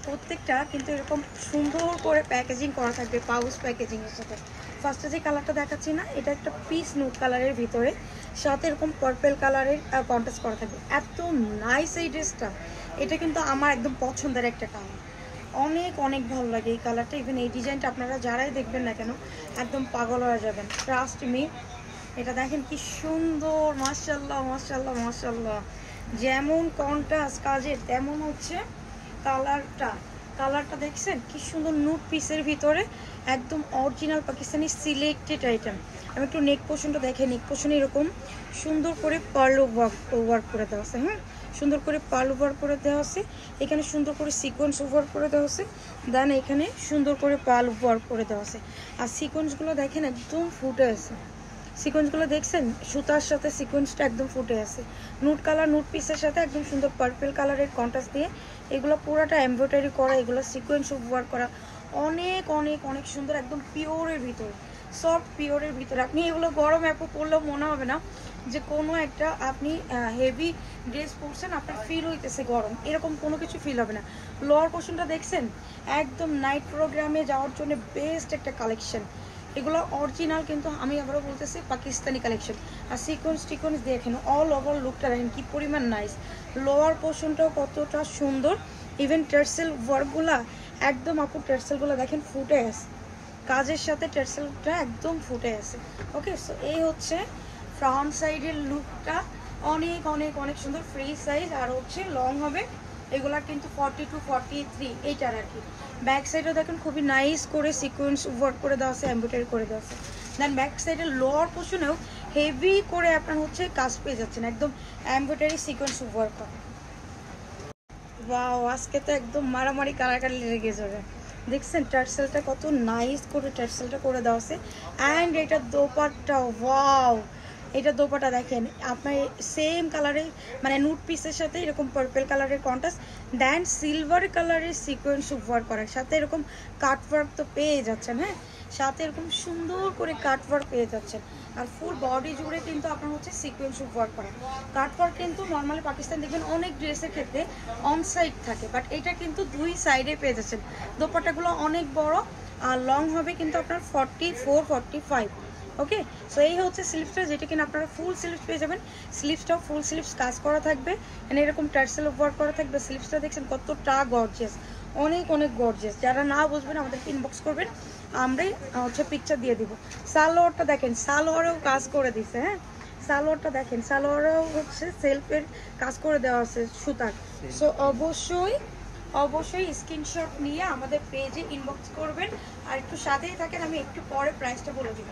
প্রত্যেকটা কিন্তু এরকম সুন্দর করে প্যাকেজিং করা থাকবে, পাউচ প্যাকেজিং এর সাথে। ফার্স্টে যে কালারটা দেখাচ্ছি না, এটা একটা পিস নুট কালারের ভিতরে, সাথে এরকম পার্পল কালারের কন্ট্রাস্ট করা থাকবে। এত নাইস এই ড্রেসটা, এটা কিন্তু আমার একদম পছন্দের একটা কালার, অনেক অনেক ভালো লাগে এই কালারটা। ইভেন এই ডিজাইনটা আপনারা যারাই দেখবেন না কেন একদম পাগল হয়ে যাবেন, ট্রাস্ট মি। এটা দেখেন কি সুন্দর, মাশাআল্লাহ মাশাআল্লাহ মাশাআল্লাহ। যেমন কন্ট্রাস্ট কাজের, তেমন হচ্ছে কালারটা দেখছেন কি সুন্দর, নুট পিসের ভিতরে একদম অরিজিনাল পাকিস্তানি সিলেক্টেড আইটেম। আমি একটু নেক পোর্শনটা দেখে, নেক পোর্শনে এরকম সুন্দর করে পার্ল ওয়ার্ক করে দেওয়া আছে। হ্যাঁ, সুন্দর করে পার্ল ওয়ার্ক করে দেওয়া আছে, এখানে সুন্দর করে সিকোয়েন্স ওয়ার্ক করে দেওয়া আছে, দেন এখানে সুন্দর করে পার্ল ওয়ার্ক করে দেওয়া আছে। আর সিকোয়েন্সগুলো দেখেন একদম ফুটে আছে, সিকোয়েন্সগুলো দেখছেন, সুতার সাথে সিকোয়েন্সটা একদম ফুটে আছে। নুট কালার, নুট পিসের সাথে একদম সুন্দর পার্পল কালারের কন্ট্রাস্ট দিয়ে এগুলো পুরোটা এমব্রয়ডারি করা, এগুলো সিকোয়েন্স ওয়ার্ক করা, অনেক অনেক অনেক সুন্দর, একদম পিওরের ভিতরে, সফট পিওরের ভিতরে। আপনি এগুলো গরম অ্যাপও পরলেও মনে হবে না যে কোনো একটা আপনি হেভি ড্রেস পরছেন, আপনার ফিল হইতেছে গরম, এরকম কোনো কিছু ফিল হবে না। লোয়ার পোর্শনটা দেখছেন, একদম নাইট প্রোগ্রামে যাওয়ার জন্য বেস্ট একটা কালেকশন। এগুলো অরিজিনাল, কিন্তু আমি আবারও বলতেছি পাকিস্তানি কালেকশন। আর সিকোয়েন্স দেখেন, অল ওভার লুকটা দেখেন কি পরিমাণ নাইস। লোয়ার পোর্শনটাও কতটা সুন্দর, ইভেন টার্সেল ওয়ার্কগুলা একদম, আপু টার্সেলগুলো দেখেন ফুটে আছে, কাজের সাথে টার্সেলটা একদম ফুটে আছে। ওকে, সো এই হচ্ছে ফ্রন্ট সাইডের লুকটা, অনেক অনেক অনেক সুন্দর, ফ্রি সাইজ, আর হচ্ছে লং হবে এগুলা কিন্তু 40 to 43 এইটার আর কি। ব্যাক সাইডও দেখেন খুবই নাইস করে সিকোয়েন্স ওয়ার্ক করে দেওয়া আছে, এমব্রয়ডারি করে দেওয়া আছে। দেন ব্যাক সাইডের লোয়ার পোর্শনেও হেভি করে আপনার হচ্ছে কাজ পেয়ে যাচ্ছেন, একদম এমব্রয়ডারি সিকোয়েন্স ওয়ার্ক করা। ওয়াও, আজকে তো একদম মারামারি কারাকারি লেগে যাবে। দেখছেন টার্সেলটা কত নাইস করে টার্সেলটা করে দেওয়া আছে। অ্যান্ড এটা দোপাট্টা, ওয়াও, এটা দোপাট্টা দেখেন আপনার সেম কালারে, মানে নুট পিসের সাথে এরকম পার্পল কালারের কন্ট্রাস্ট, দেন সিলভার কালারের সিকোয়েন্স ওয়ার্ক করার সাথে এরকম কাটওয়ার্ক তো পেয়ে যাচ্ছেন। হ্যাঁ, সাথে এরকম সুন্দর করে কাটওয়ার্ক পেয়ে যাচ্ছেন। আর ফুল বডি জুড়ে কিন্তু আপনার হচ্ছে সিকোয়েন্স ওয়ার্ক করা। কাটওয়ার্ক কিন্তু নর্মালি পাকিস্তান দেখবেন অনেক ড্রেসের ক্ষেত্রে অন সাইড থাকে, বাট এটা কিন্তু দুই সাইডে পেয়ে যাচ্ছেন। দোপাট্টাগুলো অনেক বড়, আর লং হবে কিন্তু আপনার 44 45। ওকে, সো এই হচ্ছে স্লিভসটা, যেটা কিনা আপনারা ফুল স্লিভস পেয়ে যাবেন। স্লিভসটাও ফুল স্লিভস কাজ করা থাকবে, মানে এরকম টার্সেল ওয়ার্ক করা থাকবে। স্লিভসটা দেখছেন কতটা গর্জিয়াস, অনেক অনেক গর্জিয়াস। যারা না বুঝবেন আমাদেরকে ইনবক্স করবেন, আমরাই হচ্ছে পিকচার দিয়ে দিব। সালোয়ারটা দেখেন, সালোয়ারেও কাজ করে দিছে। হ্যাঁ, সালোয়ারটা দেখেন, সালোয়ারেও হচ্ছে সেলফের কাজ করে দেওয়া আছে সুতার। সো অবশ্যই স্ক্রিনশট নিয়ে আমাদের পেজে ইনবক্স করবেন, আর একটু সাথেই থাকেন, আমি একটু পরে প্রাইসটা বলে দিব।